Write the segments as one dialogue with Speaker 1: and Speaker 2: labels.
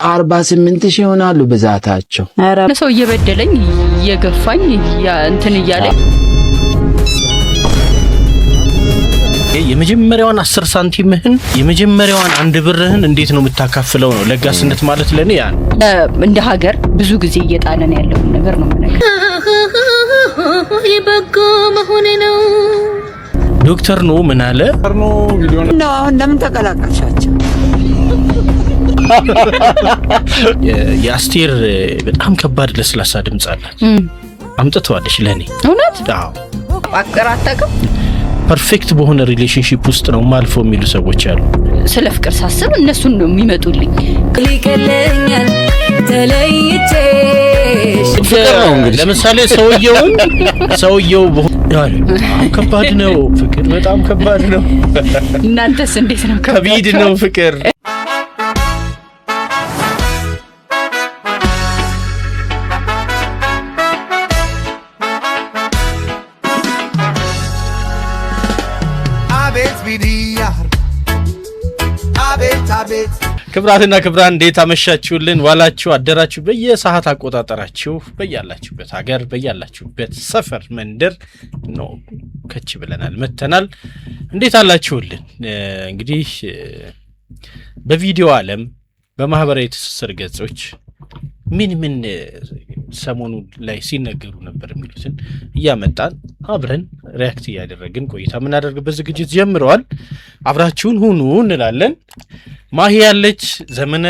Speaker 1: 48 ሺህ ይሆናሉ ብዛታቸው።
Speaker 2: ሰው እየበደለኝ እየገፋኝ እንትን እያለኝ
Speaker 3: የመጀመሪያዋን 10 ሳንቲምህን የመጀመሪያዋን 1 ብርህን እንዴት ነው የምታካፍለው ነው ለጋስነት ማለት ለኔ ያ
Speaker 2: እንደ ሀገር ብዙ ጊዜ እየጣለን ያለው ነገር ነው ማለት
Speaker 4: ይበጎ መሆኔ ነው።
Speaker 3: ዶክተር ነው ምን አለ ነው ቪዲዮ
Speaker 5: ነው አሁን ለምን ተቀላቀልሻቸው?
Speaker 3: የአስቴር በጣም ከባድ ለስላሳ ድምጽ አላት አምጥተዋለች ለኔ
Speaker 2: እውነት
Speaker 3: አዎ
Speaker 2: አቀራጣቀም
Speaker 3: ፐርፌክት በሆነ ሪሌሽንሺፕ ውስጥ ነው ማልፎ የሚሉ ሰዎች አሉ።
Speaker 2: ስለ ፍቅር ሳስብ እነሱን ነው የሚመጡልኝ።
Speaker 4: ሊቀለኛል ተለይቼ
Speaker 3: ለምሳሌ ሰውየው ከባድ ነው ፍቅር በጣም ከባድ ነው።
Speaker 2: እናንተስ እንዴት ነው?
Speaker 3: ከቢድ ነው ፍቅር። ክብራትና ክብራን እንዴት አመሻችሁልን ዋላችሁ አደራችሁ በየሰዓት አቆጣጠራችሁ በያላችሁበት ሀገር በያላችሁበት ሰፈር መንደር ነው ከች ብለናል መተናል። እንዴት አላችሁልን? እንግዲህ በቪዲዮ ዓለም በማህበራዊ ትስስር ገጾች ምን ሰሞኑ ላይ ሲነገሩ ነበር የሚሉትን እያመጣን አብረን ሪአክት እያደረግን ቆይታ የምናደርግበት ዝግጅት ጀምረዋል። አብራችሁን ሁኑ እንላለን። ማሂ ያለች ዘመነ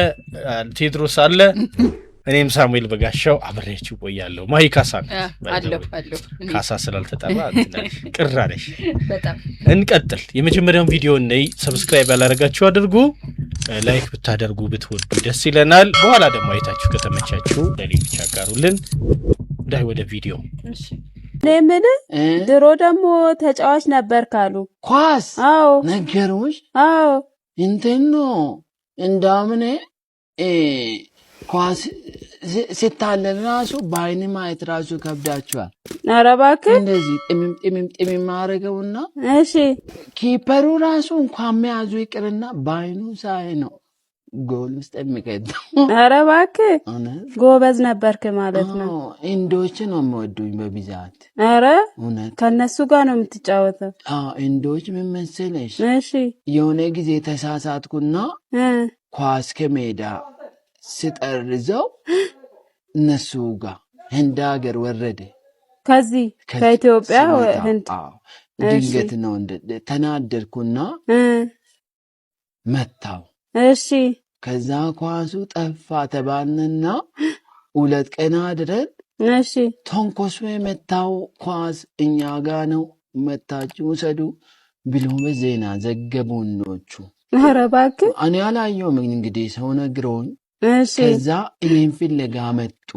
Speaker 3: ቴድሮስ አለ እኔም ሳሙኤል በጋሻው አብሬያችሁ ቆያለሁ። ማሂ ካሳ
Speaker 2: አለሁ
Speaker 3: ካሳ ስላልተጠራ ቅራለሽ በጣም እንቀጥል። የመጀመሪያውን ቪዲዮ ነይ ሰብስክራይብ ያላደረጋችሁ አድርጉ፣ ላይክ ብታደርጉ ብትወዱ ደስ ይለናል። በኋላ ደግሞ አይታችሁ ከተመቻችሁ ለሌሎች አጋሩልን። ዳይ ወደ ቪዲዮ
Speaker 2: እሺ።
Speaker 5: ለምን ድሮ ደግሞ ተጫዋች ነበር ካሉ
Speaker 1: ኳስ
Speaker 5: አዎ
Speaker 1: ነገሩሽ
Speaker 5: አዎ
Speaker 1: እንተኖ እንዳምኔ ኳስ ሲታለል ራሱ በአይን ማየት ራሱ ከብዳችኋል።
Speaker 5: ኧረ እባክህ
Speaker 1: እንደዚህ ጥምም ማረገውና
Speaker 5: እሺ
Speaker 1: ኪፐሩ ራሱ እንኳን መያዙ ይቅርና በአይኑ ሳይ ነው ጎል ውስጥ የሚከተው።
Speaker 5: ኧረ እባክህ ጎበዝ ነበርክ ማለት ነው።
Speaker 1: እንዶች ነው የምወዱኝ በብዛት።
Speaker 5: ኧረ ከነሱ ጋር ነው የምትጫወተው?
Speaker 1: እንዶች ምን መሰለሽ
Speaker 5: እሺ
Speaker 1: የሆነ ጊዜ ተሳሳትኩና ኳስ ከሜዳ ስጠርዘው እነሱ ጋር ህንድ ሀገር ወረደ።
Speaker 5: ከዚህ ከኢትዮጵያ ህንድ
Speaker 1: ድንገት ነው ተናደርኩና መታው።
Speaker 5: እሺ
Speaker 1: ከዛ ኳሱ ጠፋ ተባልንና 2 ቀን አድረን
Speaker 5: እሺ
Speaker 1: ተንኮሱ የመታው ኳስ እኛ ጋር ነው መታችሁ ሰዱ ብሎ በዜና ዘገቡኖቹ።
Speaker 5: ኧረ እባክህ
Speaker 1: እኔ አላየሁም እንግዲህ ሰው ነግሮኝ።
Speaker 5: እሺ
Speaker 1: ከዛ እኔን ፍለጋ መጡ።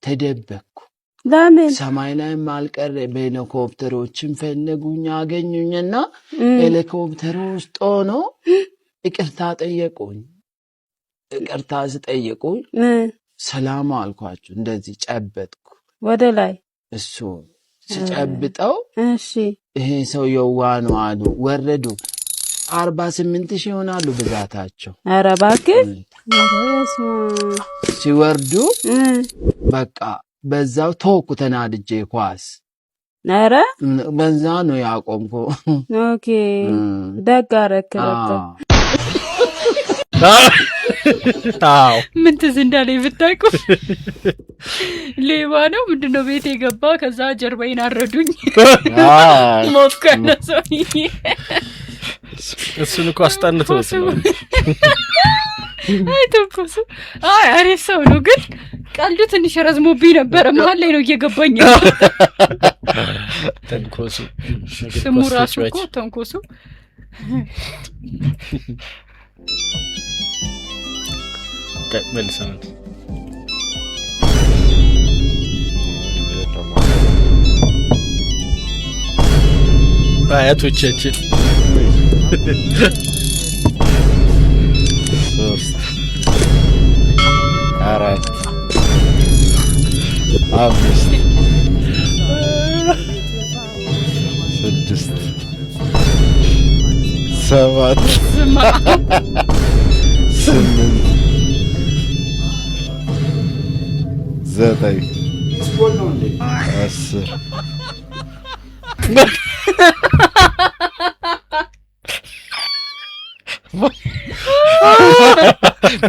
Speaker 1: ተደበቅኩ።
Speaker 5: ለምን
Speaker 1: ሰማይ ላይ ማልቀረ በሄሊኮፕተሮችን ፈለጉኝ አገኙኝና ሄሊኮፕተሩ ውስጥ ሆኖ ይቅርታ ጠየቁኝ። ይቅርታ ስጠይቁኝ ሰላም አልኳቸው። እንደዚህ ጨበጥኩ ወደ ላይ እሱ ሲጨብጠው
Speaker 5: እሺ
Speaker 1: ይሄ ሰው የዋህ ነው አሉ። ወረዱ። 48 ሺህ ይሆናሉ ብዛታቸው።
Speaker 5: ኧረ እባክህ
Speaker 1: ሲወርዱ በቃ በዛው ተወኩ ተናድጄ ኳስ።
Speaker 5: ኧረ
Speaker 1: በዛ ነው ያቆምኩ።
Speaker 5: ኦኬ ደግ አደረክ በቃ።
Speaker 3: አዎ
Speaker 2: ምን ትዝ እንዳለኝ ብታውቁ ሌባ ነው ምንድነው ቤት የገባ ከዛ ጀርባዬን አረዱኝ። ሞከነ ሰውዬ
Speaker 3: እሱን እኮ አስጣንተው ነው
Speaker 2: አይተንኮሱ አሪፍ ሰው ነው ግን ቀልዱ ትንሽ ረዝሞብኝ ነበር። መሀል ላይ ነው እየገባኝ
Speaker 3: ተንኮሱ
Speaker 2: ስሙ ራሱ እኮ ተንኮሱ።
Speaker 3: መልሰን አያቶቻችን
Speaker 6: 3 4 5 6 7 8 10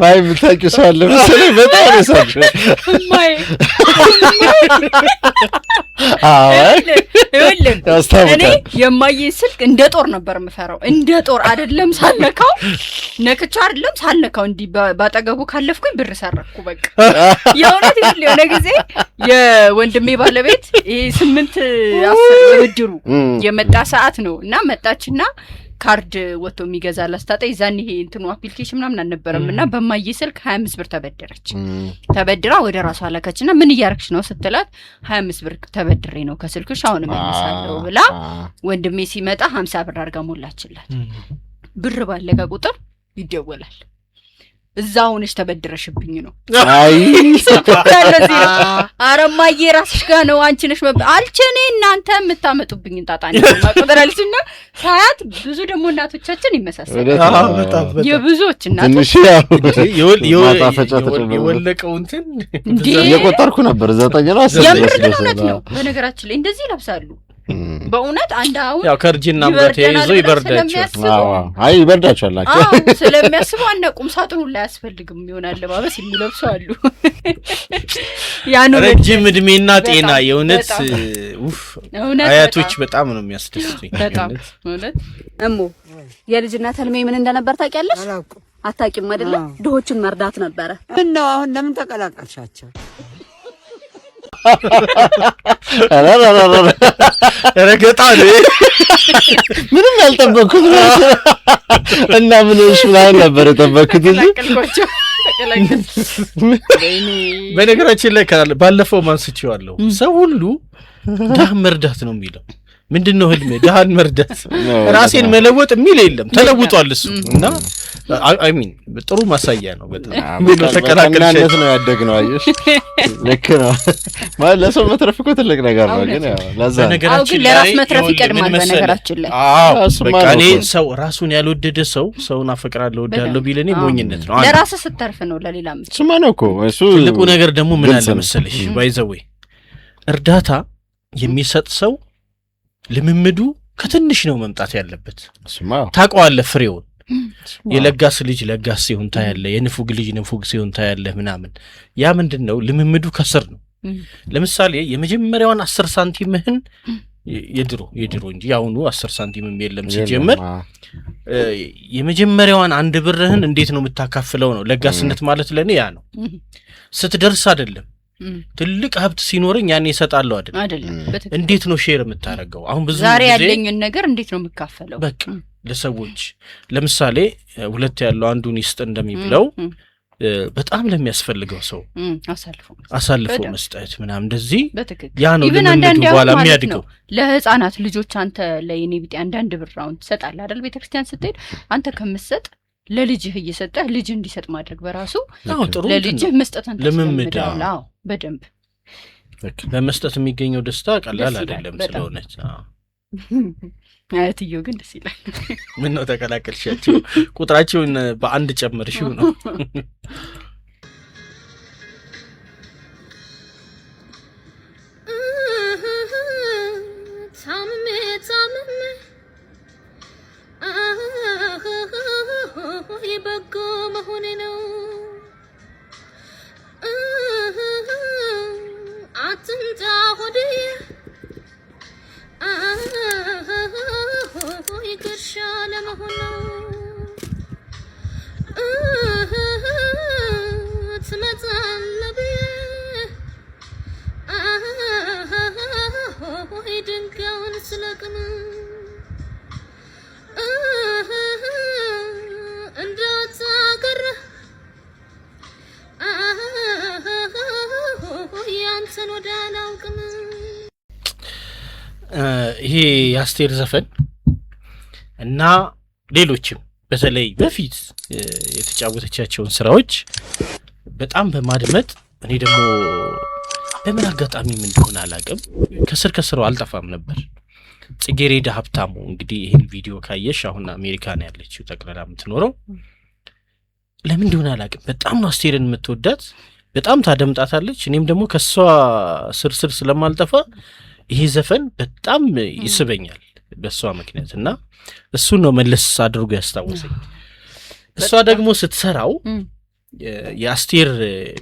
Speaker 6: ማይ ብታቂሳለ መሰለኝ በጣም ያሳጭ
Speaker 2: ማይ እኔ የማየ ስልክ እንደ ጦር ነበር የምፈራው እንደ ጦር አይደለም ሳልነካው ነክቻ አይደለም ሳልነካው እንዲ ባጠገቡ ካለፍኩኝ ብር ሰረኩ በቃ የእውነት የሆነ ጊዜ የወንድሜ ባለቤት ይሄ 8-10 የብድሩ የመጣ ሰዓት ነው እና መጣችና ካርድ ወጥቶ የሚገዛላ ስታጣ ይዛን ይሄ እንትኑ አፕሊኬሽን ምናምን አልነበረምና በማየ ስልክ 25 ብር ተበደረች ተበድራ ወደ ራሷ አላከችና ምን እያረክሽ ነው ስትላት 25 ብር ተበድሬ ነው ከስልክሽ አሁን መልሳለሁ ብላ ወንድሜ ሲመጣ 50 ብር አርጋ ሞላችላት ብር ባለጋ ቁጥር ይደወላል እዛው ሆነሽ ተበድረሽብኝ ነው
Speaker 6: አይ
Speaker 2: አረማዬ ራስሽ ጋር ነው አንቺ ነሽ አልቸኔ እናንተ የምታመጡብኝ ጣጣኝ ማቆደራልሽና ሳያት ብዙ ደግሞ እናቶቻችን ይመሳሰላሉ የብዙዎች እናቶች
Speaker 3: የወለቀው እንትን
Speaker 6: የቆጠርኩ ነበር 9 ነው
Speaker 2: 10 ነው በነገራችን ላይ እንደዚህ ይለብሳሉ በእውነት አንድ አሁን
Speaker 3: ያው ከርጂናም ጋር ተያይዞ ይበርዳቸዋል
Speaker 6: አይ ይበርዳቸዋል
Speaker 2: ስለሚያስቡ አነቁም ሳጥኑ ላይ ያስፈልግም ይሆናል ለባበስ የሚለብሱ አሉ ያኑ
Speaker 3: ረጅም እድሜና ጤና የእውነት አያቶች በጣም ነው የሚያስደስቱኝ
Speaker 2: በጣም እውነት
Speaker 5: እሙ የልጅነት ህልሜ ምን እንደነበር ታውቂያለሽ አታውቂም አይደለ ድሆችን መርዳት ነበረ
Speaker 7: ነው አሁን ለምን ተቀላቀልሻቸው
Speaker 3: ረገጣ ነው
Speaker 6: ምንም ያልጠበኩት እና ምንሽ ምናምን ነበር የተጠበኩት
Speaker 3: በነገራችን ላይ ባለፈው ማንስቼዋለሁ ሰው ሁሉ ድሃን መርዳት ነው የሚለው ምንድነው ህልሜ ድሃን መርዳት ራሴን መለወጥ የሚል የለም ተለውጧል እሱ እና አይ ሚን ጥሩ ማሳያ ነው በጣም ምን ተከራከረሽ
Speaker 6: ነው ያደግነው አየሽ ልክ ነው ማለት ለሰው መትረፍ እኮ ትልቅ ነገር ነው ግን ያው ለዛ
Speaker 2: ነገራችን ለራስ መትረፍ ይቀድማል በነገራችን ላይ
Speaker 3: በቃ እኔ ሰው ራሱን ያልወደደ ሰው ሰውን አፈቅራለሁ ወዳለሁ ቢለኔ ሞኝነት ነው
Speaker 2: ለራስ ስተርፍ ነው ለሌላም
Speaker 6: ስማ ነው እኮ እሱ
Speaker 3: ትልቁ ነገር ደግሞ ምን አለ መሰለሽ ባይዘዌ እርዳታ የሚሰጥ ሰው ልምምዱ ከትንሽ ነው መምጣት ያለበት ታውቀዋለህ ፍሬውን የለጋስ ልጅ ለጋስ ሲሆን ታያለህ የንፉግ ልጅ ንፉግ ሲሆን ታያለህ ምናምን ያ ምንድነው ልምምዱ ከስር ነው ለምሳሌ የመጀመሪያውን 10 ሳንቲምህን የድሮ እንጂ ያሁኑ 10 ሳንቲምም የለም ሲጀመር የመጀመሪያውን አንድ ብርህን እንዴት ነው የምታካፍለው ነው ለጋስነት ማለት ለኔ ያ ነው ስትደርስ አይደለም ትልቅ ሀብት ሲኖርኝ ያኔ እሰጣለሁ
Speaker 2: አይደለም
Speaker 3: እንዴት ነው ሼር የምታረጋው አሁን ብዙ
Speaker 2: ዛሬ ያለኝን ነገር እንዴት ነው የምካፈለው
Speaker 3: በቃ ለሰዎች ለምሳሌ ሁለት ያለው አንዱን ይስጥ እንደሚብለው በጣም ለሚያስፈልገው ሰው አሳልፎ መስጠት ምናምን እንደዚህ ያ ነው ለምን በኋላ የሚያድገው
Speaker 2: ለህፃናት ልጆች አንተ ለኔ ቢጤ አንዳንድ ብራውን ትሰጣለህ አይደል ቤተክርስቲያን ስትሄድ አንተ ከምትሰጥ ለልጅህ እየሰጠህ ልጅ እንዲሰጥ ማድረግ በራሱ ለልጅህ መስጠትን ተለምዳለህ በደንብ
Speaker 3: በመስጠት የሚገኘው ደስታ ቀላል አይደለም ስለሆነች
Speaker 2: አያትዮ ግን ደስ ይላል
Speaker 3: ምን ነው ተቀላቀልሻቸው ቁጥራቸውን በአንድ ጨምርሽው ነው
Speaker 4: በጎ መሆኔ ነው አትንጣ ሆዴ ይቅርሻ ለመሆን ነው ትመጣለህ ብዬ ድንጋዩን ስለቅም እንዳታቀረ ያንተን ወደ አላውቅም
Speaker 3: ይሄ የአስቴር ዘፈን እና ሌሎችም በተለይ በፊት የተጫወተቻቸውን ስራዎች በጣም በማድመጥ እኔ ደግሞ በምን አጋጣሚም እንደሆነ አላውቅም ከስራው አልጠፋም ነበር ጽጌሬዳ ሀብታሙ እንግዲህ ይሄን ቪዲዮ ካየሽ አሁን አሜሪካ ነው ያለችው ጠቅላላ የምትኖረው ለምን እንደሆነ አላውቅም በጣም ነው አስቴርን የምትወዳት በጣም ታደምጣታለች። እኔም ደግሞ ከሷ ስርስር ስለማልጠፋ ይሄ ዘፈን በጣም ይስበኛል በሷ ምክንያት እና እሱን ነው መለስ አድርጎ ያስታወሰኝ። እሷ ደግሞ ስትሰራው የአስቴር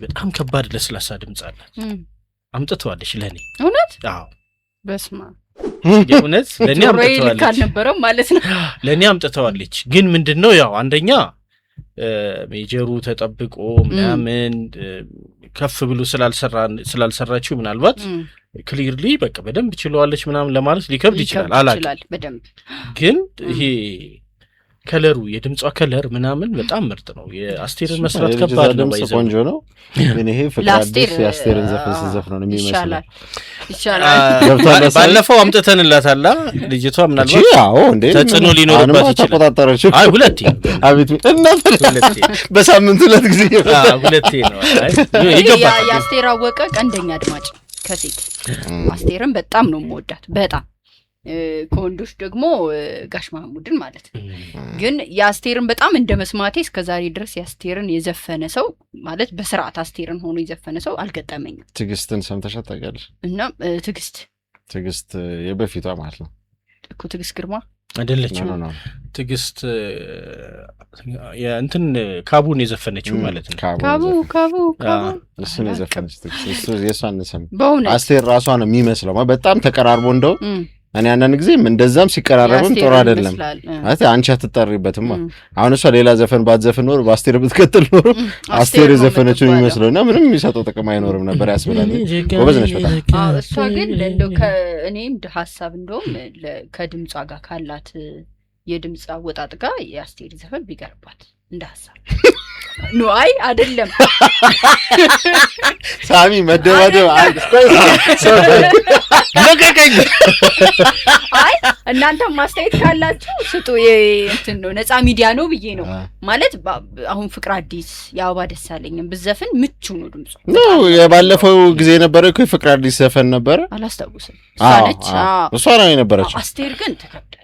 Speaker 3: በጣም ከባድ ለስላሳ ድምጽ አላት። አምጥተዋለች ለኔ እውነት። አዎ በስማ የእውነት ለኔ አምጥተዋለች ካልነበረም ማለት ነው ለኔ አምጥተዋለች። ግን ምንድነው ያው አንደኛ ሜጀሩ ተጠብቆ ምናምን ከፍ ብሎ ስላልሰራችው ምናልባት ክሊርሊ በቃ በደንብ ችለዋለች ምናምን ለማለት ሊከብድ ይችላል አላውቅም በደንብ ግን ይሄ ከለሩ የድምጿ ከለር ምናምን በጣም ምርጥ ነው። የአስቴርን መስራት ከባድ ነው ባይዘው ቆንጆ ነው። ግን ይሄ ፍቅር አዲስ የአስቴርን ዘፈን ዘፈን ነው የሚመስለው ይሻላል። ባለፈው አምጥተንላታል ልጅቷ ምናልባት ያው እንዴ ተጽዕኖ ሊኖርባት ይችላል። ተቆጣጣረች አይ ሁለቴ አቤት እና በሳምንት ሁለት ጊዜ ሁለቴ ነው ይገባል።
Speaker 2: የአስቴር አወቀ ቀንደኛ አድማጭ ከሴት አስቴርን በጣም ነው የምወዳት በጣም ከወንዶች ደግሞ ጋሽ ማሙድን ማለት ነው። ግን የአስቴርን በጣም እንደ መስማቴ እስከዛሬ ድረስ የአስቴርን የዘፈነ ሰው ማለት በስርዓት አስቴርን ሆኖ የዘፈነ ሰው አልገጠመኝም።
Speaker 6: ትግስትን ሰምተሻት ታውቂያለሽ?
Speaker 2: እና ትግስት
Speaker 6: የበፊቷ ማለት ነው
Speaker 2: እኮ ትግስት ግርማ
Speaker 3: አይደለችም። ትግስት የእንትን ካቡን የዘፈነችው ማለት ነው።
Speaker 2: ካቡ
Speaker 6: እሱን የዘፈነች ትግስት የሷን ሰም አስቴር ራሷ ነው የሚመስለው በጣም ተቀራርቦ እንደው እኔ አንዳንድ ጊዜም እንደዛም ሲቀራረብም ጥሩ አይደለም። አንቺ አትጠሪበትም። አሁን እሷ ሌላ ዘፈን ባትዘፍን ኖር በአስቴር ብትቀጥል ኖር አስቴር የዘፈነችው የሚመስለውና ምንም የሚሰጠው ጥቅም አይኖርም ነበር ያስብላል። ጎበዝ ነሽ በጣም።
Speaker 2: እሷ ግን እንደው ከእኔም ሐሳብ እንደውም ከድምጿ ጋር ካላት የድምጽ አወጣጥ ጋር የአስቴር ዘፈን ቢቀርባት እንደ ሐሳብ ነው። አይ አይደለም
Speaker 6: ሳሚ መደባደብ
Speaker 3: ለቀቀኝ።
Speaker 2: አይ እናንተ ማስተያየት ካላችሁ ስጡ። እንትን ነው ነፃ ሚዲያ ነው ብዬ ነው ማለት። አሁን ፍቅር አዲስ የአበባ ደሳለኝም ብዘፍን ምቹ ነው ድምጹ
Speaker 6: ነው። የባለፈው ጊዜ ነበረ እኮ ፍቅር አዲስ ዘፈን ነበረ
Speaker 2: አላስታውስም።
Speaker 6: እሷ ነው የነበረችው።
Speaker 2: አስቴር ግን ተከብዳለች።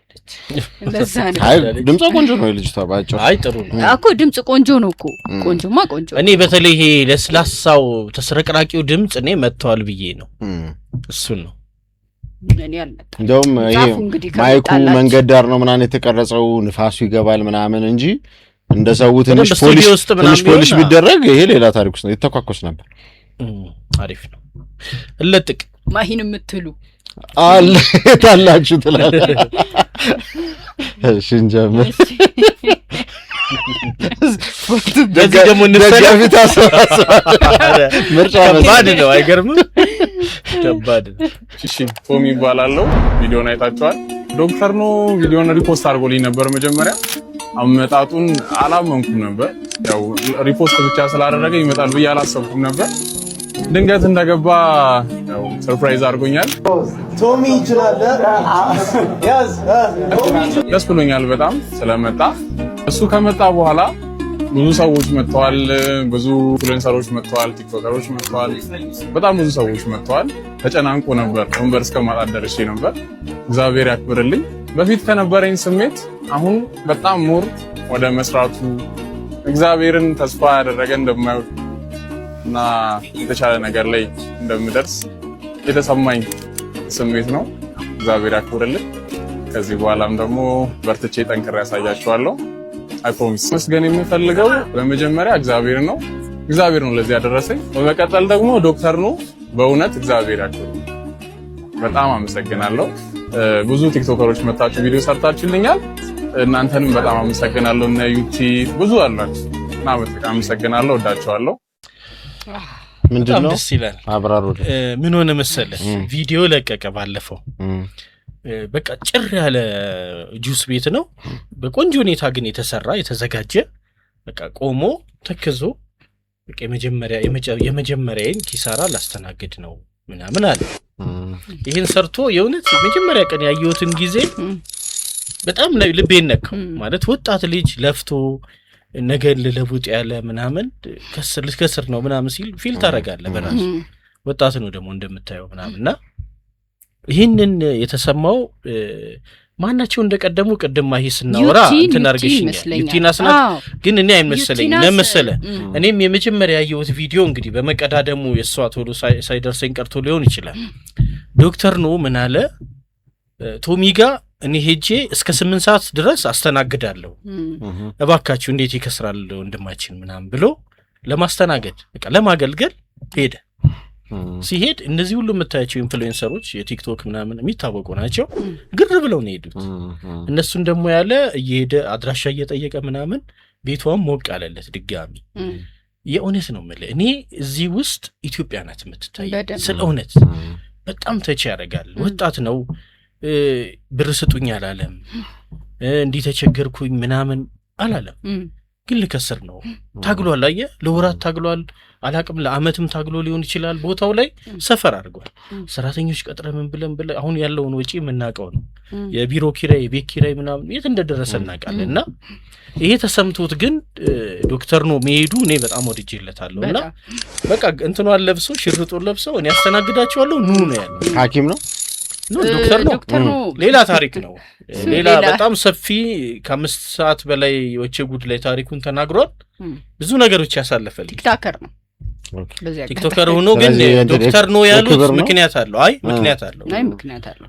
Speaker 2: እንደዛ ነው።
Speaker 6: አይ ድምጿ ቆንጆ ነው ልጅቷ ባጭሩ።
Speaker 3: አይ ጥሩ ነው
Speaker 2: እኮ ድምጽ ቆንጆ ነው እኮ ቆንጆማ ቆንጆ።
Speaker 3: እኔ በተለይ ይሄ ለስላሳው ተስረቅራቂው ድምጽ እኔ መጥቷል ብዬ ነው እሱን ነው
Speaker 2: እኔ አልመጣም።
Speaker 6: እንደውም ይሄ ማይኩ መንገድ ዳር ነው ምናምን የተቀረጸው ንፋሱ ይገባል ምናምን እንጂ እንደሰው ትንሽ ፖሊሽ ቢደረግ ይሄ ሌላ ታሪክ ውስጥ ነው የተኳኮስ ነበር።
Speaker 3: አሪፍ ነው። እለጥቅ
Speaker 2: ማሂን የምትሉ
Speaker 6: አለ ታላችሁ ትላለህ። እሺ እንጀምር።
Speaker 3: በዚህ ደግሞ እንሰለፍ
Speaker 6: ምርጫ
Speaker 3: ከባድ ነው አይገርምም? ከባድ ነው።
Speaker 8: እሺ ፎሚ ይባላልው። ቪዲዮን አይታችኋል። ዶክተር ነው ቪዲዮን ሪፖስት አድርጎልኝ ነበር። መጀመሪያ አመጣጡን አላመንኩም ነበር። ያው ሪፖስት ብቻ ስላደረገ ይመጣል ብዬ አላሰብኩም ነበር። ድንገት እንደገባ ያው ሰርፕራይዝ አድርጎኛል።
Speaker 9: ቶሚ ይችላል ያዝ
Speaker 8: ደስ ብሎኛል በጣም ስለመጣ። እሱ ከመጣ በኋላ ብዙ ሰዎች መጥተዋል። ብዙ ኢንፍሉዌንሰሮች መጥተዋል። ቲክቶከሮች መጥተዋል። በጣም ብዙ ሰዎች መጥተዋል። ተጨናንቆ ነበር። ወንበር እስከማጣት ደርሼ ነበር። እግዚአብሔር ያክብርልኝ። በፊት ከነበረኝ ስሜት አሁን በጣም ሞር ወደ መስራቱ እግዚአብሔርን ተስፋ ያደረገ እንደማይወድ እና የተሻለ ነገር ላይ እንደምደርስ የተሰማኝ ስሜት ነው። እግዚአብሔር ያክብርልኝ። ከዚህ በኋላም ደግሞ በርትቼ ጠንክሬ ያሳያችኋለሁ። አይ ፕሮሚስ። መስገን የምፈልገው በመጀመሪያ እግዚአብሔር ነው። እግዚአብሔር ነው ለዚህ ያደረሰኝ። በመቀጠል ደግሞ ዶክተር ነው። በእውነት እግዚአብሔር ያክብርልኝ። በጣም አመሰግናለሁ። ብዙ ቲክቶከሮች መታችሁ ቪዲዮ ሰርታችሁልኛል። እናንተንም በጣም አመሰግናለሁ። እና ዩቲዩብ ብዙ አላችሁ እና በጣም አመሰግናለሁ። ወዳችኋለሁ።
Speaker 6: ምንድነው
Speaker 3: ደስ ይላል።
Speaker 6: አብራሩ
Speaker 3: ምን ሆነ መሰለህ ቪዲዮ ለቀቀ ባለፈው። በቃ ጭር ያለ ጁስ ቤት ነው በቆንጆ ሁኔታ ግን የተሰራ የተዘጋጀ በቃ ቆሞ ተከዞ በቃ የመጀመሪያዬን ኪሳራ ላስተናግድ ነው ምናምን አለ። ይሄን ሰርቶ የእውነት መጀመሪያ ቀን ያየሁትን ጊዜ በጣም ልቤን ነካው። ማለት ወጣት ልጅ ለፍቶ ነገር ለለውጥ ያለ ምናምን ከስር ነው ምናምን ሲል ፊል ታረጋለህ በራሱ ወጣት ነው ደግሞ እንደምታየው ምናምንና ይህንን የተሰማው ማናቸው እንደቀደሙ ቀደም ማሂ ስናወራ እንትን አርገሽኛል ዩቲና ስናት ግን እኔ አይመስለኝ ለምሳሌ እኔም የመጀመሪያ ያየሁት ቪዲዮ እንግዲህ በመቀዳደሙ የሷ ቶሎ ሳይደርሰኝ ቀርቶ ሊሆን ይችላል ዶክተር ነው ምን አለ ቶሚጋ እኔ ሄጄ እስከ 8 ሰዓት ድረስ አስተናግዳለሁ እባካችሁ እንዴት ይከስራል ወንድማችን ምናም ብሎ ለማስተናገድ በቃ ለማገልገል ሄደ ሲሄድ እነዚህ ሁሉ መታያቸው ኢንፍሉዌንሰሮች የቲክቶክ ምናምን የሚታወቁ ናቸው ግር ብለው ነው ሄዱት እነሱን ደግሞ ያለ እየሄደ አድራሻ እየጠየቀ ምናምን ቤቷም ሞቅ አለለት ድጋሚ የእውነት ነው ማለት እኔ እዚህ ውስጥ ኢትዮጵያ ናት የምትታየው ስለእውነት በጣም ተች ያደርጋል ወጣት ነው ብር ስጡኝ አላለም እንዲህ ተቸገርኩኝ ምናምን አላለም ግን ልከስር ነው ታግሏል አየ ለወራት ታግሏል አላቅም ለአመትም ታግሎ ሊሆን ይችላል ቦታው ላይ ሰፈር አድርጓል ሰራተኞች ቀጥረምን ብለን አሁን ያለውን ወጪ የምናቀው ነው የቢሮ ኪራይ የቤት ኪራይ ምናምን የት እንደደረሰ እናውቃለንና ይሄ ተሰምቶት ግን ዶክተር ነው መሄዱ እኔ በጣም ወድጄለታለሁና በቃ እንትኗን ለብሶ ሽርጡን ለብሶ እኔ ያስተናግዳቸዋለሁ ኑ ነው ያለው ሐኪም ነው ዶክተር ነው ሌላ ታሪክ ነው ሌላ በጣም ሰፊ ከ5 ሰዓት በላይ ወቼ ጉድ ላይ ታሪኩን ተናግሯል ብዙ ነገሮች ያሳለፈል ቲክቶከር ነው ቲክቶከር ሆኖ ግን ዶክተር ነው ያሉት ምክንያት አለው ምክንያት አለው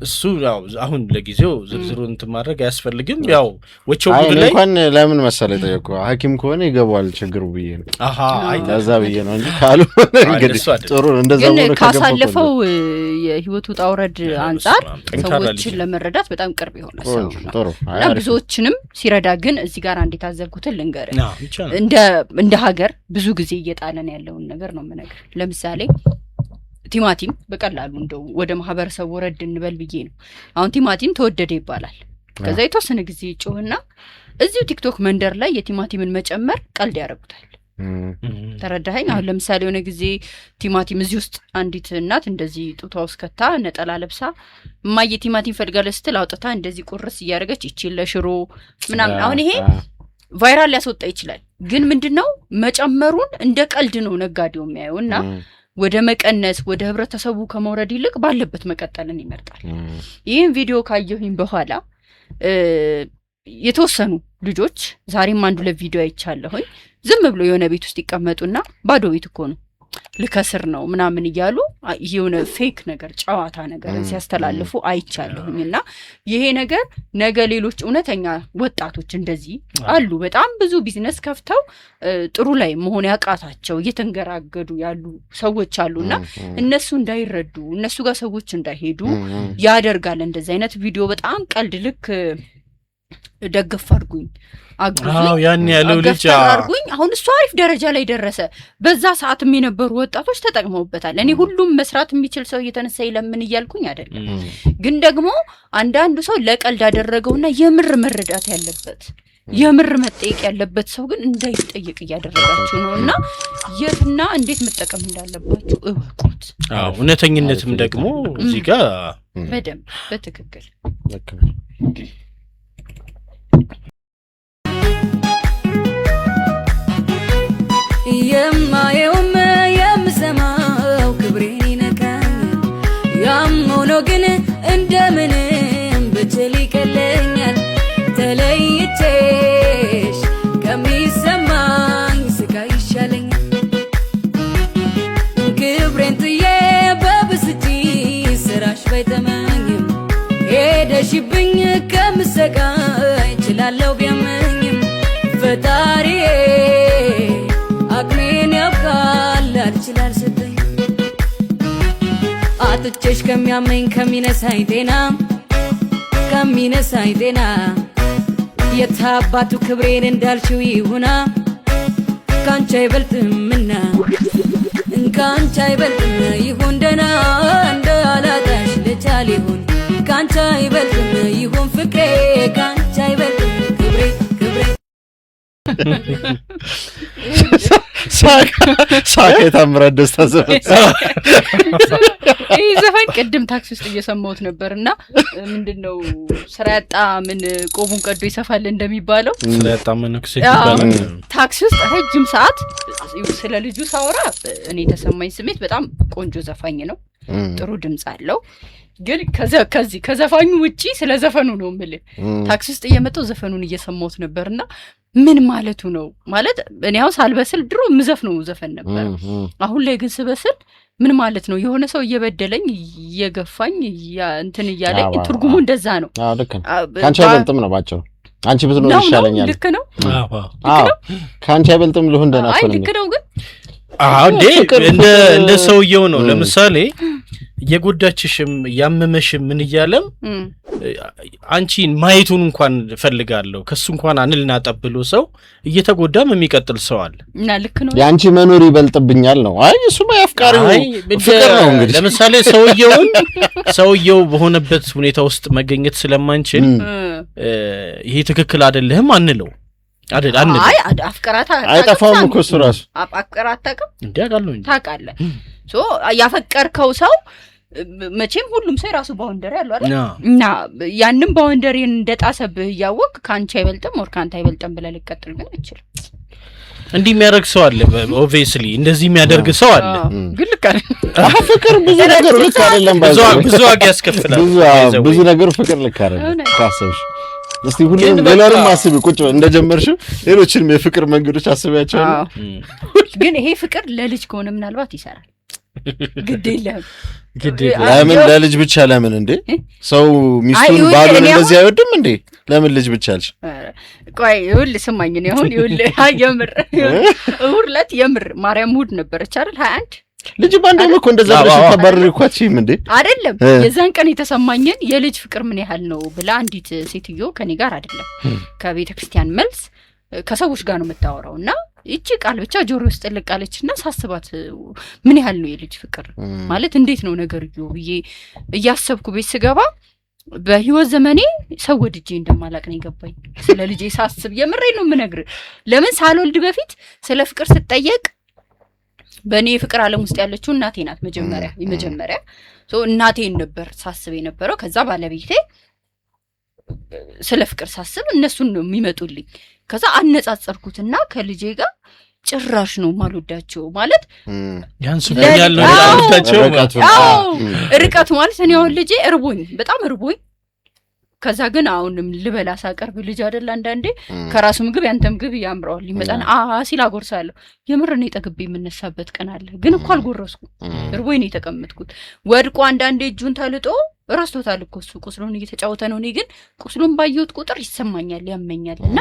Speaker 3: እሱ ያው አሁን ለጊዜው ዝርዝሩን ተማረግ ያስፈልግም ያው ወቼው ጉድ ላይ እንኳን ለምን መሰለ ጠየቁ ሐኪም ከሆነ ይገባል ችግሩ ብዬ ነው ለዛ ብዬ ነው እንጂ ካሉ እንግዲህ ጥሩ እንደዛው ነው ካሳለፈው
Speaker 2: የህይወቱ ጣውረድ አንፃር ሰዎችን ለመረዳት በጣም ቅርብ የሆነ ሰው ነው እና ብዙዎችንም ሲረዳ ግን እዚህ ጋር አንዴ ታዘብኩትን ልንገር እንደ ሀገር ብዙ ጊዜ እየጣለን ያለውን ነገር ነው መነገር ለምሳሌ ቲማቲም በቀላሉ እንደው ወደ ማህበረሰቡ ወረድ እንበል ብዬ ነው አሁን ቲማቲም ተወደደ ይባላል ከዛ የተወሰነ ጊዜ ጮህና እዚሁ ቲክቶክ መንደር ላይ የቲማቲምን መጨመር ቀልድ ያረጉታል ተረዳኸኝ አሁን ለምሳሌ የሆነ ጊዜ ቲማቲም እዚህ ውስጥ አንዲት እናት እንደዚህ ጡቷ ውስጥ ከታ ነጠላ ለብሳ ማየ ቲማቲም ፈልጋለች ስትል አውጥታ እንደዚህ ቁርስ እያደረገች እቺ ለሽሮ ምናምን አሁን ይሄ ቫይራል ሊያስወጣ ይችላል ግን ምንድነው መጨመሩን እንደ ቀልድ ነው ነጋዴው የሚያየውና ወደ መቀነስ ወደ ህብረተሰቡ ከመውረድ ይልቅ ባለበት መቀጠልን ይመርጣል ይሄን ቪዲዮ ካየሁኝ በኋላ የተወሰኑ ልጆች ዛሬም አንዱ ለቪዲዮ አይቻለሁኝ ዝም ብሎ የሆነ ቤት ውስጥ ይቀመጡና ባዶ ቤት እኮ ነው ልከስር ነው ምናምን ይያሉ የሆነ ፌክ ነገር ጨዋታ ነገር ሲያስተላልፉ አይቻለሁኝና ይሄ ነገር ነገ ሌሎች እውነተኛ ወጣቶች እንደዚህ አሉ በጣም ብዙ ቢዝነስ ከፍተው ጥሩ ላይ መሆን ያቃታቸው እየተንገራገዱ ያሉ ሰዎች አሉና እነሱ እንዳይረዱ እነሱ ጋር ሰዎች እንዳይሄዱ ያደርጋል እንደዚህ አይነት ቪዲዮ በጣም ቀልድ ልክ ደግፍ አድርጉኝ አግሩኝ ያን ያለው ልጅ አድርጉኝ አሁን እሱ አሪፍ ደረጃ ላይ ደረሰ በዛ ሰዓትም የነበሩ ወጣቶች ተጠቅመውበታል እኔ ሁሉም መስራት የሚችል ሰው እየተነሳ ይለምን ይያልኩኝ አይደለም ግን ደግሞ አንዳንዱ ሰው ለቀልድ አደረገውና የምር መረዳት ያለበት የምር መጠየቅ ያለበት ሰው ግን እንዳይጠየቅ ያደረጋችሁ ነውና የትና እንዴት መጠቀም እንዳለባችሁ እወቁት
Speaker 3: እውነተኝነትም ደግሞ እዚህ ጋር
Speaker 2: በደንብ በትክክል
Speaker 10: የማየውም የምሰማው ክብሬን ይነካኝ ያም ሆኖ ግን እንደምንም ብችል ይቀለኛል ተለይቼሽ ከሚሰማኝ ስቃይ ይሻለኛል ክብሬን ጥዬ በብስጭት ስራሽ ባይተመኝም ሄደሽብኝ ከምሰቃይ እችላለሁ ቢያመኝም ፈጣሪዬ አቅሜን ያውቃል አልችላል ስትይ አጥቼሽ ከሚያመኝ ከሚነሳኝ ጤና የታባቱ ክብሬን እንዳልሽው ይሁና ካንቺ አይበልጥምና ካንቺ አይበልጥም ይሁን ደና እንዳላጣሽ ልቻል ይሁን ካንቺ አይበልጥም ይሁን ፍቅሬ ካንቺ አይበልጥም ክብሬ
Speaker 6: ሳቄ ታምራት ደስታ
Speaker 2: ይሄ ዘፈን ቅድም ታክሲ ውስጥ እየሰማሁት ነበርና ምንድነው ስራ ያጣ ምን ቆቡን ቀዶ ይሰፋል እንደሚባለው
Speaker 3: ስራ ያጣ ምን ይባላል
Speaker 2: ታክሲ ውስጥ ረጅም ሰዓት ስለ ልጁ ሳወራ እኔ ተሰማኝ ስሜት በጣም ቆንጆ ዘፋኝ ነው ጥሩ ድምጽ አለው። ግን ከዘፋኙ ውጪ ስለ ዘፈኑ ነው የምልህ። ታክሲ ውስጥ እየመጣሁ ዘፈኑን እየሰማሁት ነበርና ምን ማለቱ ነው ማለት እኔ አሁን ሳልበስል ድሮ ምዘፍነው ዘፈን ነበር። አሁን ላይ ግን ስበስል ምን ማለት ነው የሆነ ሰው እየበደለኝ እየገፋኝ እንትን እያለኝ ትርጉሙ እንደዛ ነው።
Speaker 6: አዎ ልክ ነው። ካንቺ አይበልጥም ነው ባጭሩ። አንቺ ብትኖር ይሻለኛል።
Speaker 2: ልክ ነው።
Speaker 6: አዎ ካንቺ አይበልጥም ልሁን እንደና
Speaker 2: አይ ልክ ነው። ግን
Speaker 3: እንደ ሰውየው ነው። ለምሳሌ እየጎዳችሽም ያመመሽም ምን እያለም አንቺን ማየቱን እንኳን ፈልጋለሁ ከሱ እንኳን አንልና ጠብሎ ሰው እየተጎዳም የሚቀጥል ሰው አለ
Speaker 2: እና ልክ ነው።
Speaker 6: ያንቺ መኖር ይበልጥብኛል ነው። አይ እሱማ ያፍቃሪው ፍቅር ነው እንግዲህ።
Speaker 3: ለምሳሌ ሰውየው በሆነበት ሁኔታ ውስጥ መገኘት ስለማንችል ይሄ ትክክል አይደለም አንለው አይደል አንለው።
Speaker 2: አይ አፍቀራታ
Speaker 6: አይጠፋውም እኮ እሱ ራሱ
Speaker 2: አፍቀራታ
Speaker 3: እንዴ አውቃለሁ እንዴ
Speaker 2: ታውቃለህ። ያፈቀርከው ሰው መቼም ሁሉም ሰው ራሱ ባውንደሪ ያለው አይደል እና ያንንም ባውንደሪን እንደጣሰብህ ያወቅ ካንቺ አይበልጥም ወር ካንተ አይበልጥም ብለህ ልቀጥል ግን አይችልም።
Speaker 3: እንዲህ የሚያደርግ ሰው አለ ኦብቪየስሊ እንደዚህ የሚያደርግ ሰው አለ።
Speaker 2: ግን ልክ አይደል
Speaker 6: ፍቅር ብዙ ነገር ልክ አይደለም።
Speaker 3: ብዙ ዋጋ ያስከፍላል።
Speaker 6: ብዙ ነገር ፍቅር ልክ አይደለም ካሰብሽ። እስቲ ሁሉም ሌላንም አስቢ ቁጭ እንደጀመርሽው ሌሎችንም የፍቅር መንገዶች አስቢያቸው።
Speaker 2: ግን ይሄ ፍቅር ለልጅ ከሆነ ምናልባት ይሰራል። ግድ የለም
Speaker 6: ለምን ለልጅ ብቻ ለምን እንዴ ሰው ሚስቱን ባሉን እንደዚህ አይወድም እንዴ? ለምን ልጅ ብቻ አልሽ?
Speaker 2: ቆይ ይኸውልህ ስማኝ ነው አሁን ይኸውልህ የምር እሑድ የምር ማርያም እሑድ ነበረች አይደል 21
Speaker 6: ልጅ ባንዴም እኮ እንደዛ ብለሽ ተባረሪ እኮ አትችይም እንዴ?
Speaker 2: አይደለም የዛን ቀን የተሰማኝን የልጅ ፍቅር ምን ያህል ነው ብላ አንዲት ሴትዮ ከኔ ጋር አይደለም ከቤተ ክርስቲያን መልስ ከሰዎች ጋር ነው የምታወራውና እቺ ቃል ብቻ ጆሮ ውስጥ ልቃለችና ሳስባት ምን ያህል ነው የልጅ ፍቅር ማለት እንዴት ነው ነገርዩ ብዬ እያሰብኩ ቤት ስገባ በህይወት ዘመኔ ሰው ወድጄ እንደማላቅ ነው የገባኝ። ስለ ልጄ ሳስብ የምሬ ነው የምነግርህ። ለምን ሳልወልድ በፊት ስለ ፍቅር ስጠየቅ በእኔ ፍቅር ዓለም ውስጥ ያለችው እናቴ ናት። የመጀመሪያ እናቴን ነበር ሳስብ የነበረው። ከዛ ባለቤቴ ስለ ፍቅር ሳስብ እነሱን ነው የሚመጡልኝ። ከዛ አነጻጸርኩትና ከልጄ ጋር ጭራሽ ነው ማልወዳቸው ማለት
Speaker 3: ያንሱኛል ነው ያልታቸው
Speaker 2: ርቀቱ ማለት እኔ አሁን ልጄ በጣም እርቦኝ ከዛ ግን አሁንም ልበላ ሳቀርብ ልጅ አይደል አንዳንዴ ከራሱ ምግብ ያንተ ምግብ ያምራል ይመጣና ሲል አጎርሳለሁ። የምር ነው ጠግቤ የምነሳበት ቀን አለ። ግን እኮ አልጎረስኩም እርቦኝ ነው የተቀመጥኩት። ወድቆ አንዳንዴ እጁን ተልጦ ራስቶታል እኮ እሱ ቁስሉን እየተጫወተ ነው። እኔ ግን ቁስሉን ባየሁት ቁጥር ይሰማኛል ያመኛልና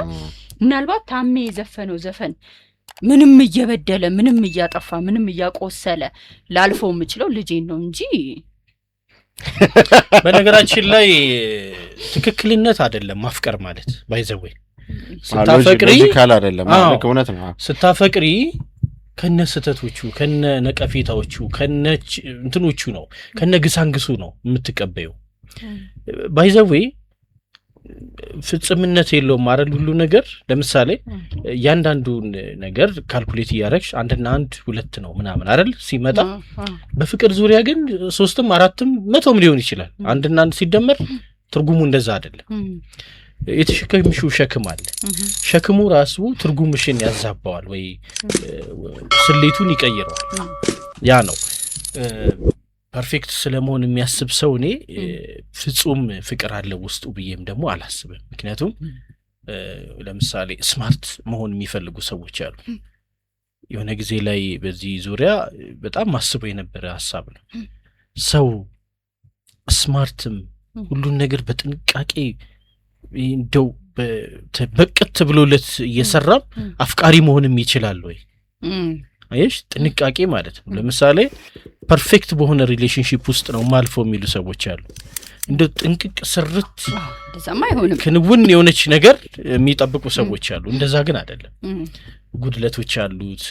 Speaker 2: ምናልባት ታሜ የዘፈነው ዘፈን ምንም እየበደለ ምንም እያጠፋ ምንም እያቆሰለ ላልፈው የምችለው ልጄን ነው እንጂ
Speaker 3: በነገራችን ላይ ትክክልነት አይደለም ማፍቀር ማለት ባይዘው
Speaker 6: ስታፈቅሪ ካል አይደለም ማለት እውነት ነው።
Speaker 3: ስታፈቅሪ ከነ ስተቶቹ ከነ ነቀፌታዎቹ ከነ እንትኖቹ ነው ከነ ግሳንግሱ ነው የምትቀበዩ። ባይዘው ፍጽምነት የለውም አይደል ሁሉ ነገር። ለምሳሌ ያንዳንዱን ነገር ካልኩሌት ያረክሽ 1 እና 1 2 ነው ምናምን አይደል ሲመጣ። በፍቅር ዙሪያ ግን 3ም 4ም 100ም ሊሆን ይችላል። 1 እና 1 ሲደመር ትርጉሙ እንደዛ አይደለም። የተሸከምሽው ሸክም አለ። ሸክሙ ራሱ ትርጉምሽን ያዛባዋል ወይ ስሌቱን ይቀይረዋል። ያ ነው ፐርፌክት ስለመሆን የሚያስብ ሰው እኔ ፍጹም ፍቅር አለ ውስጡ ብዬም ደግሞ አላስብም። ምክንያቱም ለምሳሌ ስማርት መሆን የሚፈልጉ ሰዎች አሉ። የሆነ ጊዜ ላይ በዚህ ዙሪያ በጣም ማስበው የነበረ ሐሳብ ነው። ሰው ስማርትም ሁሉን ነገር በጥንቃቄ እንደው በቅት ብሎለት እየሰራም አፍቃሪ መሆንም ይችላል ወይ? አይሽ ጥንቃቄ ማለት ነው። ለምሳሌ ፐርፌክት በሆነ ሪሌሽንሺፕ ውስጥ ነው ማልፎ የሚሉ ሰዎች አሉ። እንደ ጥንቅቅ ስርት
Speaker 2: እንደዛማ አይሆንም
Speaker 3: ክንውን የሆነች ነገር የሚጠብቁ ሰዎች አሉ። እንደዛ ግን አይደለም። ጉድለቶች አሉት፣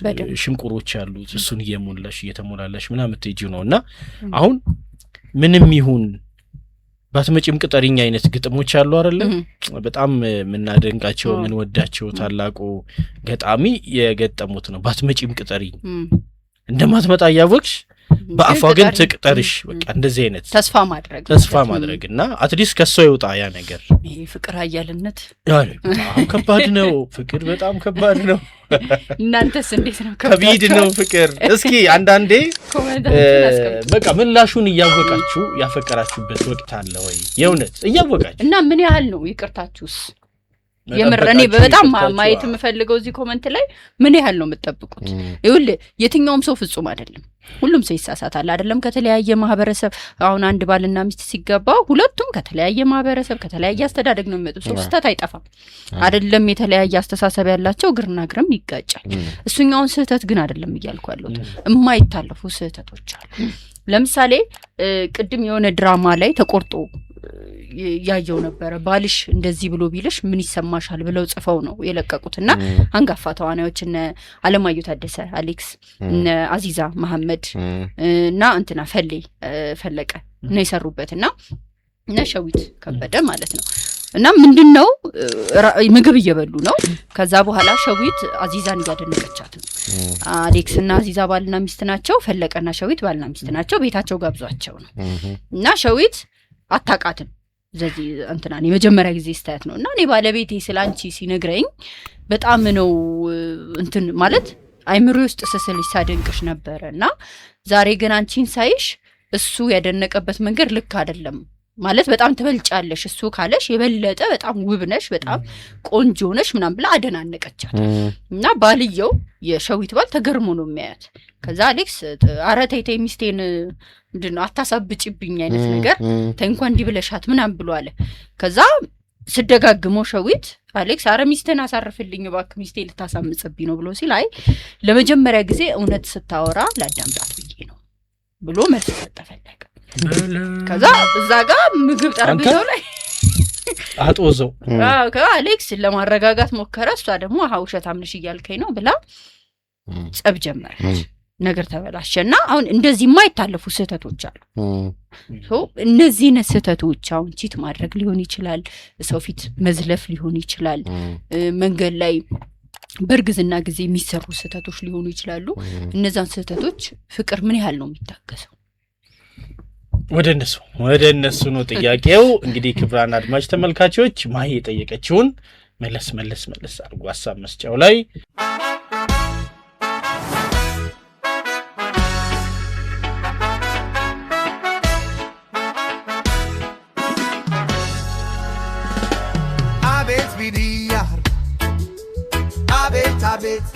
Speaker 3: ሽንቁሮች አሉት። እሱን እየተሞላላሽ ምናምን ትይጂው ነውና አሁን ምንም ይሁን ባትመጪም ቅጠሪኛ አይነት ግጥሞች አሉ አይደል? በጣም ምናደንቃቸው ምን ወዳቸው ታላቁ ገጣሚ የገጠሙት ነው። ባትመጪም ቅጠሪ እንደማትመጣ ያወቅሽ በአፏ ግን ትቅጠርሽ በቃ እንደዚህ አይነት ተስፋ ማድረግና አትሊስት ከሷ ይወጣ ያ ነገር።
Speaker 2: ይሄ ፍቅር አያልነት
Speaker 3: በጣም ከባድ ነው። ፍቅር በጣም ከባድ ነው።
Speaker 2: እናንተስ እንዴት ነው?
Speaker 3: ከቢድ ነው ፍቅር። እስኪ አንዳንዴ በቃ ምላሹን እያወቃችሁ ያፈቀራችሁበት ወቅት አለ ወይ? የእውነት እያወቃችሁ
Speaker 2: እና ምን ያህል ነው ይቅርታችሁስ? የምር እኔ በጣም ማየት የምፈልገው እዚህ ኮሜንት ላይ ምን ያህል ነው የምትጠብቁት? ይኸውልህ የትኛውም ሰው ፍጹም አይደለም። ሁሉም ሰው ይሳሳታል አይደለም? ከተለያየ ማህበረሰብ አሁን አንድ ባልና ሚስት ሲገባ ሁለቱም ከተለያየ ማህበረሰብ ከተለያየ አስተዳደግ ነው የሚመጡት። ሰው ስህተት አይጠፋም አይደለም? የተለያየ አስተሳሰብ ያላቸው ግርና ግርም ይጋጫል። እሱኛውን ስህተት ግን አይደለም እያልኩ ያለሁት፣ የማይታለፉ ስህተቶች አሉ። ለምሳሌ ቅድም የሆነ ድራማ ላይ ተቆርጦ ያየው ነበረ። ባልሽ እንደዚህ ብሎ ቢልሽ ምን ይሰማሻል ብለው ጽፈው ነው የለቀቁትና አንጋፋ ተዋናዮች እነ አለማየሁ ታደሰ፣ አሌክስ፣ እነ አዚዛ መሐመድ እና እንትና ፈለቀ ነው የሰሩበትና እነ ሸዊት ከበደ ማለት ነው። እና ምንድነው ምግብ እየበሉ ነው። ከዛ በኋላ ሸዊት አዚዛን እያደነቀቻት ነው። አሌክስ እና አዚዛ ባልና ሚስት ናቸው። ፈለቀና ሸዊት ባልና ሚስት ናቸው። ቤታቸው ጋብዟቸው ነው እና ሸዊት አታቃትም ዘዚህ እንትናን የመጀመሪያ ጊዜ ስታያት ነው። እና እኔ ባለቤቴ ስላንቺ ሲነግረኝ በጣም ነው እንትን ማለት አይምሮ ውስጥ ስስልሽ ሳደንቅሽ ነበርና ዛሬ ግን አንቺን ሳይሽ እሱ ያደነቀበት መንገድ ልክ አይደለም ማለት በጣም ትበልጫለሽ፣ እሱ ካለሽ የበለጠ በጣም ውብ ነሽ፣ በጣም ቆንጆ ነሽ ምናምን ብላ አደናነቀቻት። እና ባልየው የሸዊት ባል ተገርሞ ነው የሚያያት። ከዛ አሌክስ ኧረ ተይ ተይ ሚስቴን ምንድነው አታሳብጭብኝ አይነት ነገር ተይ እንኳን እንዲህ ብለሻት ምናምን ብሎ አለ። ከዛ ስደጋግመው ሸዊት አሌክስ ኧረ ሚስቴን አሳርፍልኝ እባክህ ሚስቴ ልታሳምጽብኝ ነው ብሎ ሲል አይ ለመጀመሪያ ጊዜ እውነት ስታወራ ላዳምጣት ብዬ ነው ብሎ መልስ ፈለገ። ከዛ እዛ ጋር ምግብ ጠረጴዛው ላይ
Speaker 3: አጥወዘው
Speaker 2: አሌክስ ለማረጋጋት ሞከረ። እሷ ደግሞ ውሸታም ነሽ እያልከኝ ነው ብላ ጸብ ጀመረች። ነገር ተበላሸና አሁን እንደዚህ የማይታለፉ ስህተቶች አሉ። እነዚህን ስህተቶች አሁን ቺት ማድረግ ሊሆን ይችላል፣ ሰው ፊት መዝለፍ ሊሆን ይችላል፣ መንገድ ላይ በእርግዝና ጊዜ የሚሰሩ ስህተቶች ሊሆኑ ይችላሉ። እነዛን ስህተቶች ፍቅር ምን ያህል ነው የሚታገሰው?
Speaker 3: ወደ እነሱ ነው ጥያቄው። እንግዲህ ክብራን አድማጭ ተመልካቾች ማሂ የጠየቀችውን መለስ አድርጎ ሀሳብ መስጫው ላይ
Speaker 11: አቤት ቢዲያ አቤት